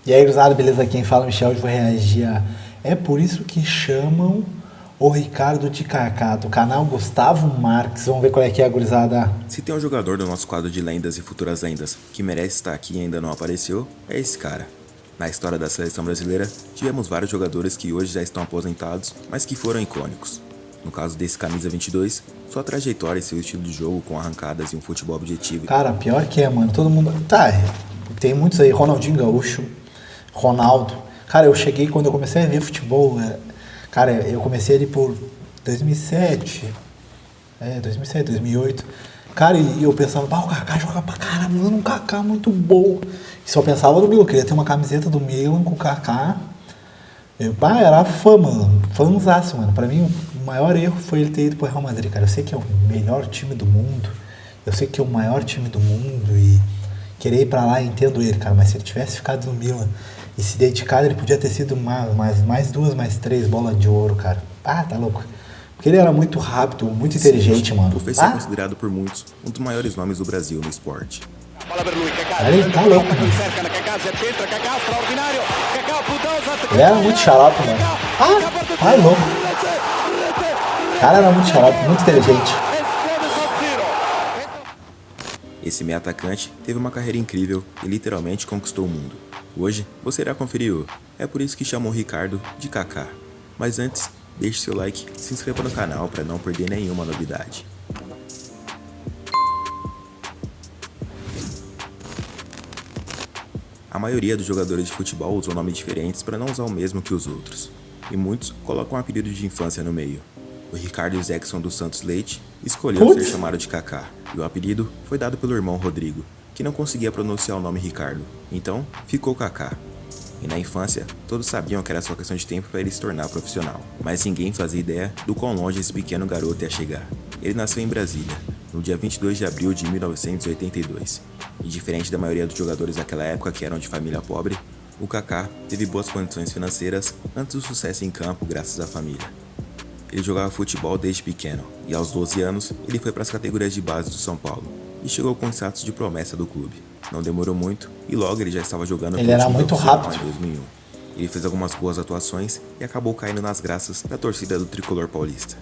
E aí, gurizada, beleza? Quem fala, Michel, hoje vou reagir a... É por isso que chamam o Ricardo de Kaká, do canal Gustavo Marques. Vamos ver qual é que é, gurizada. Se tem um jogador do nosso quadro de lendas e futuras lendas que merece estar aqui e ainda não apareceu, é esse cara. Na história da seleção brasileira, tivemos vários jogadores que hoje já estão aposentados, mas que foram icônicos. No caso desse camisa 22, sua trajetória e seu estilo de jogo com arrancadas e um futebol objetivo. Cara, pior que é, mano. Todo mundo... Tá, tem muitos aí. Ronaldinho Gaúcho, Ronaldo. Cara, eu cheguei quando eu comecei a ver futebol. Cara, eu comecei ali por 2007. 2007, 2008. Cara, e eu pensava, o Kaká joga pra caramba, mano, um Kaká muito bom. E só pensava no Milan, queria ter uma camiseta do Milan com o Kaká. Era fã, mano, fãzaço, mano. Pra mim, o maior erro foi ele ter ido pro Real Madrid, cara. Eu sei que é o melhor time do mundo, eu sei que é o maior time do mundo e querer ir pra lá, entendo ele, cara. Mas se ele tivesse ficado no Milan e se dedicado, ele podia ter sido mais duas, mais três bolas de ouro, cara. Tá louco. Porque ele era muito rápido, muito inteligente, mano. Por fez ser considerado por muitos um dos maiores nomes do Brasil no esporte. Ele tá louco, mano. Ele era muito xarope, mano. Tá louco. O cara era muito xarope, muito inteligente. Esse meio atacante teve uma carreira incrível e literalmente conquistou o mundo. Hoje, você irá conferir o É por isso que chamam o Ricardo de Kaká. Mas antes, deixe seu like e se inscreva no canal para não perder nenhuma novidade. A maioria dos jogadores de futebol usam nomes diferentes para não usar o mesmo que os outros. E muitos colocam um apelido de infância no meio. O Ricardo Jackson dos Santos Leite escolheu ser chamado de Kaká, e o apelido foi dado pelo irmão Rodrigo, que não conseguia pronunciar o nome Ricardo, então ficou Kaká. E na infância, todos sabiam que era só questão de tempo para ele se tornar profissional, mas ninguém fazia ideia do quão longe esse pequeno garoto ia chegar. Ele nasceu em Brasília, no dia 22 de abril de 1982, e diferente da maioria dos jogadores daquela época que eram de família pobre, o Kaká teve boas condições financeiras antes do sucesso em campo graças à família. Ele jogava futebol desde pequeno, e aos 12 anos ele foi para as categorias de base do São Paulo, e chegou com status de promessa do clube. Não demorou muito, e logo ele já estava jogando ele era muito rápido. Em 2001. Ele fez algumas boas atuações e acabou caindo nas graças da torcida do tricolor paulista.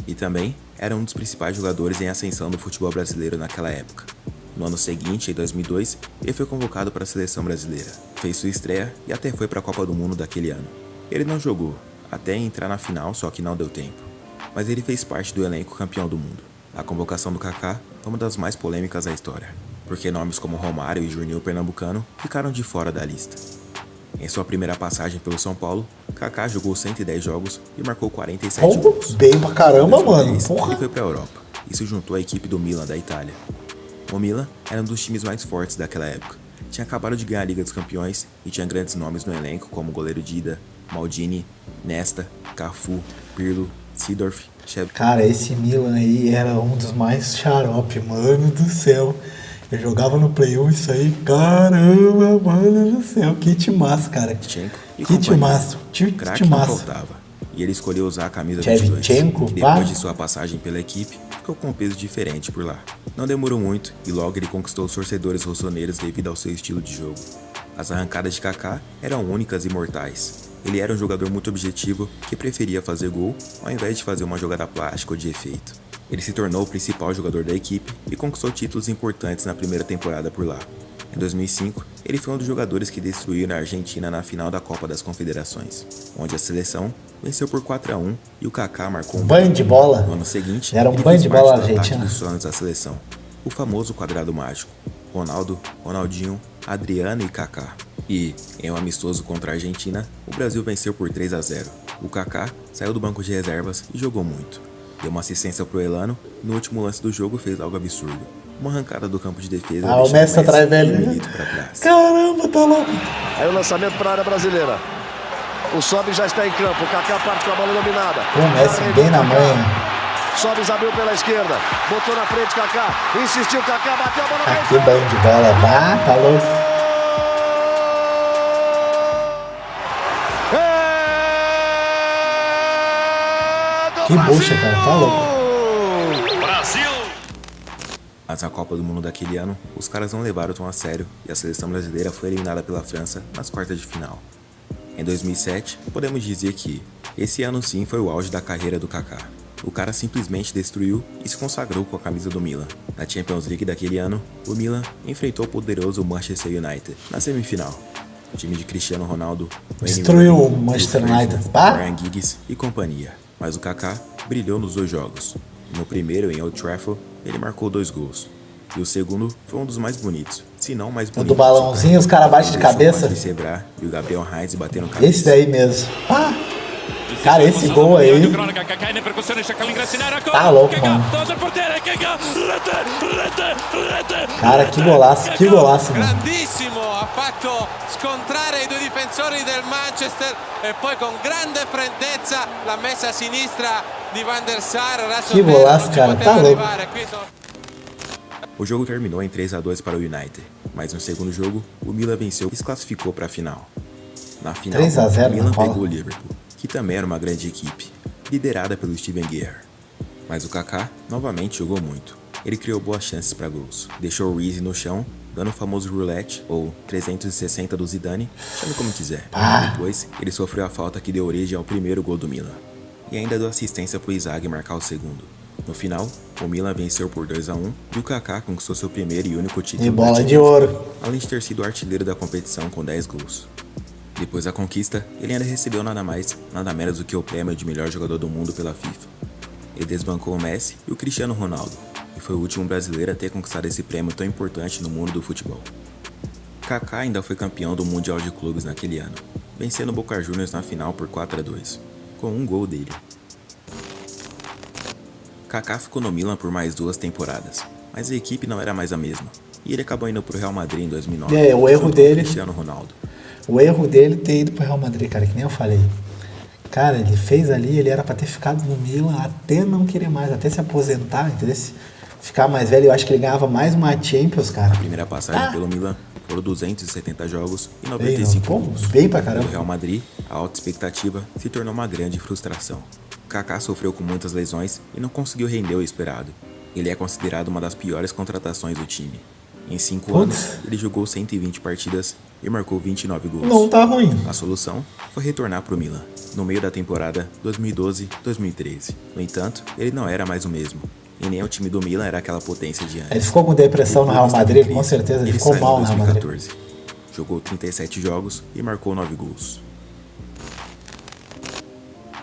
E também era um dos principais jogadores em ascensão do futebol brasileiro naquela época. No ano seguinte, em 2002, ele foi convocado para a seleção brasileira. Fez sua estreia e até foi para a Copa do Mundo daquele ano. Ele não jogou, até entrar na final, só que não deu tempo. Mas ele fez parte do elenco campeão do mundo. A convocação do Kaká é uma das mais polêmicas da história, porque nomes como Romário e Juninho Pernambucano ficaram de fora da lista. Em sua primeira passagem pelo São Paulo, Kaká jogou 110 jogos e marcou 47 gols. Bem pra caramba, mano. Ele foi pra Europa e se juntou à equipe do Milan da Itália. O Milan era um dos times mais fortes daquela época. Tinha acabado de ganhar a Liga dos Campeões e tinha grandes nomes no elenco como o goleiro Dida, Maldini, Nesta, Cafu, Pirlo, Seedorf, Cara, esse Milan aí era um dos mais xarope, mano do céu. Eu jogava no Play 1 isso aí, caramba, mano do céu. Que timaço, cara. Que timaço. Craque não faltava. E ele escolheu usar a camisa 22, que depois de sua passagem pela equipe, ficou com um peso diferente por lá. Não demorou muito e logo ele conquistou os torcedores rossoneiros devido ao seu estilo de jogo. As arrancadas de Kaká eram únicas e mortais. Ele era um jogador muito objetivo que preferia fazer gol ao invés de fazer uma jogada plástica ou de efeito. Ele se tornou o principal jogador da equipe e conquistou títulos importantes na primeira temporada por lá. Em 2005, ele foi um dos jogadores que destruíram a Argentina na final da Copa das Confederações, onde a seleção venceu por 4-1 e o Kaká marcou um banho de bola. No ano seguinte, era um ele banho fez de parte bola do argentina. ataque dos sonhos da seleção, o famoso quadrado mágico: Ronaldo, Ronaldinho, Adriano e Kaká. E, em um amistoso contra a Argentina, o Brasil venceu por 3-0. O Kaká saiu do banco de reservas e jogou muito. Deu uma assistência pro Elano e no último lance do jogo fez algo absurdo. Uma arrancada do campo de defesa. O Messi atrás velho. Caramba, tá louco. Aí o lançamento para a área brasileira. O Sobe já está em campo. O Kaká parte com a bola dominada. O Messi bem na manha. Sobis abriu pela esquerda. Botou na frente Kaká. Insistiu Kaká, bateu a bola. Aqui banho de bola. Tá louco. Que bucha, cara, tá louco. As Mas na Copa do Mundo daquele ano, os caras não levaram tão a sério e a seleção brasileira foi eliminada pela França nas quartas de final. Em 2007, podemos dizer que esse ano sim foi o auge da carreira do Kaká. O cara simplesmente destruiu e se consagrou com a camisa do Milan. Na Champions League daquele ano, o Milan enfrentou o poderoso Manchester United na semifinal. O time de Cristiano Ronaldo destruiu o Manchester United. Ryan Giggs e companhia. Mas o Kaká brilhou nos dois jogos. No primeiro, em Old Trafford, ele marcou 2 gols. E o segundo foi um dos mais bonitos, se não mais bonito. Do balãozinho, os caras batem de cabeça. O Sebra e o Gabriel Heinz bateram cabeça. Esse daí mesmo. Pá! Cara, esse gol aí. Tá louco, mano. Cara, que golaço, mano. Grandissimo, ha fatto scontrare I due difensori del Manchester e poi con grande freddezza la messa a sinistra di Van der Sar. Que golaço, cara, tá louco. O jogo terminou em 3-2 para o United, mas no segundo jogo, o Milan venceu e se classificou para a final. Na final, 3-0, o Milan pegou o Liverpool, que também era uma grande equipe, liderada pelo Steven Gerrard. Mas o Kaká novamente jogou muito. Ele criou boas chances para gols, deixou o Reese no chão, dando o famoso roulette, ou 360 do Zidane, chame como quiser. Depois, ele sofreu a falta que deu origem ao primeiro gol do Milan, e ainda deu assistência para o Inzaghi marcar o segundo. No final, o Milan venceu por 2-1 e o Kaká conquistou seu primeiro e único título de bola de ouro, além de ter sido artilheiro da competição com 10 gols. Depois da conquista, ele ainda recebeu nada mais, nada menos do que o prêmio de melhor jogador do mundo pela FIFA. Ele desbancou o Messi e o Cristiano Ronaldo, e foi o último brasileiro a ter conquistado esse prêmio tão importante no mundo do futebol. Kaká ainda foi campeão do Mundial de Clubes naquele ano, vencendo o Boca Juniors na final por 4-2, com um gol dele. Kaká ficou no Milan por mais 2 temporadas, mas a equipe não era mais a mesma, e ele acabou indo pro Real Madrid em 2009. O erro dele, Cristiano Ronaldo. O erro dele ter ido pro Real Madrid, cara, que nem eu falei. Cara, ele fez ali, ele era pra ter ficado no Milan até não querer mais, até se aposentar, entendeu? Ficar mais velho, eu acho que ele ganhava mais uma Champions, cara. A primeira passagem pelo Milan foram 270 jogos e 95 gols. Bem pra caramba. No Real Madrid, a alta expectativa se tornou uma grande frustração. Kaká sofreu com muitas lesões e não conseguiu render o esperado. Ele é considerado uma das piores contratações do time. Em 5 anos, ele jogou 120 partidas e marcou 29 gols. Não tá ruim. A solução foi retornar para o Milan, no meio da temporada 2012-2013. No entanto, ele não era mais o mesmo, e nem o time do Milan era aquela potência de antes. Ele ficou com depressão no Real Madrid, com certeza, ele ficou mal no Real Madrid. Jogou 37 jogos e marcou 9 gols.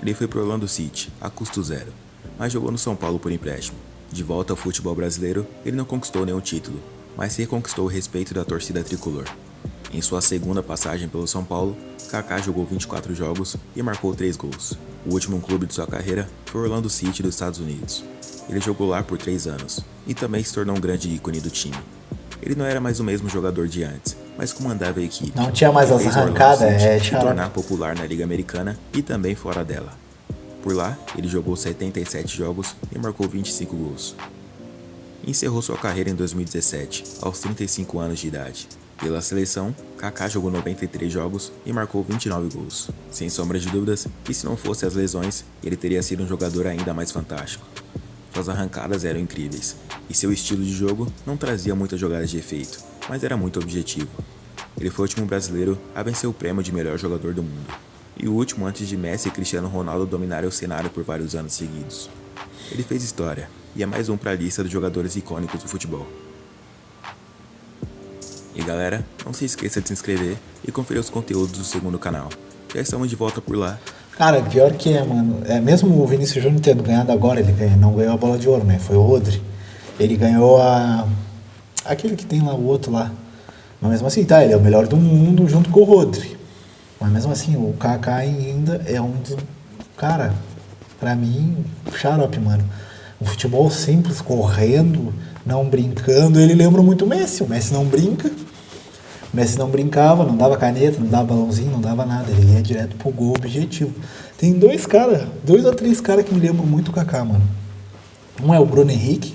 Ele foi pro Orlando City, a custo zero, mas jogou no São Paulo por empréstimo. De volta ao futebol brasileiro, ele não conquistou nenhum título, mas reconquistou o respeito da torcida tricolor. Em sua segunda passagem pelo São Paulo, Kaká jogou 24 jogos e marcou 3 gols. O último clube de sua carreira foi o Orlando City dos Estados Unidos. Ele jogou lá por 3 anos e também se tornou um grande ícone do time. Ele não era mais o mesmo jogador de antes, mas comandava a equipe. Não tinha mais as arrancadas, se tornar popular na Liga Americana e também fora dela. Por lá, ele jogou 77 jogos e marcou 25 gols. Encerrou sua carreira em 2017, aos 35 anos de idade. Pela seleção, Kaká jogou 93 jogos e marcou 29 gols. Sem sombra de dúvidas, que se não fosse as lesões, ele teria sido um jogador ainda mais fantástico. Suas arrancadas eram incríveis, e seu estilo de jogo não trazia muitas jogadas de efeito, mas era muito objetivo. Ele foi o último brasileiro a vencer o prêmio de melhor jogador do mundo, e o último antes de Messi e Cristiano Ronaldo dominarem o cenário por vários anos seguidos. Ele fez história, e é mais um para a lista dos jogadores icônicos do futebol. E galera, não se esqueça de se inscrever e conferir os conteúdos do segundo canal. Já estamos de volta por lá. Cara, pior que é, mano. Mesmo o Vinícius Júnior tendo ganhado agora, ele não ganhou a bola de ouro, né? Foi o Rodri. Ele ganhou aquele que tem lá, o outro lá. Mas mesmo assim, tá, ele é o melhor do mundo junto com o Rodri. Mas mesmo assim, o Kaká ainda é um dos... Cara, pra mim, xarope, mano. Um futebol simples, correndo, não brincando. Ele lembra muito o Messi. O Messi não brinca. O Messi não brincava, não dava caneta, não dava balãozinho, não dava nada. Ele ia direto pro gol objetivo. Tem 2 ou 3 caras que me lembram muito o Kaká, mano. Um é o Bruno Henrique,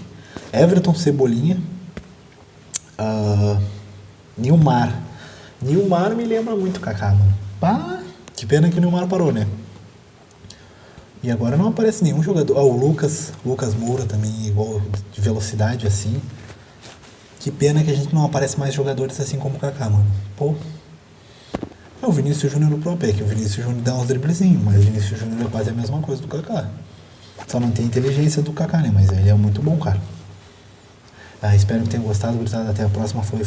Everton Cebolinha, Nilmar. Nilmar me lembra muito o Kaká, mano. Pá, que pena que o Nilmar parou, né? E agora não aparece nenhum jogador. O Lucas Moura também, igual de velocidade assim. Que pena que a gente não aparece mais jogadores assim como o Kaká, mano. Pô. É o Vinícius Júnior no Pro, que o Vinícius Júnior dá uns driblezinhos, mas o Vinícius Júnior é quase a mesma coisa do Kaká. Só não tem a inteligência do Kaká, né? Mas ele é muito bom, cara. Espero que tenham gostado, gurizada. Até a próxima. Fui.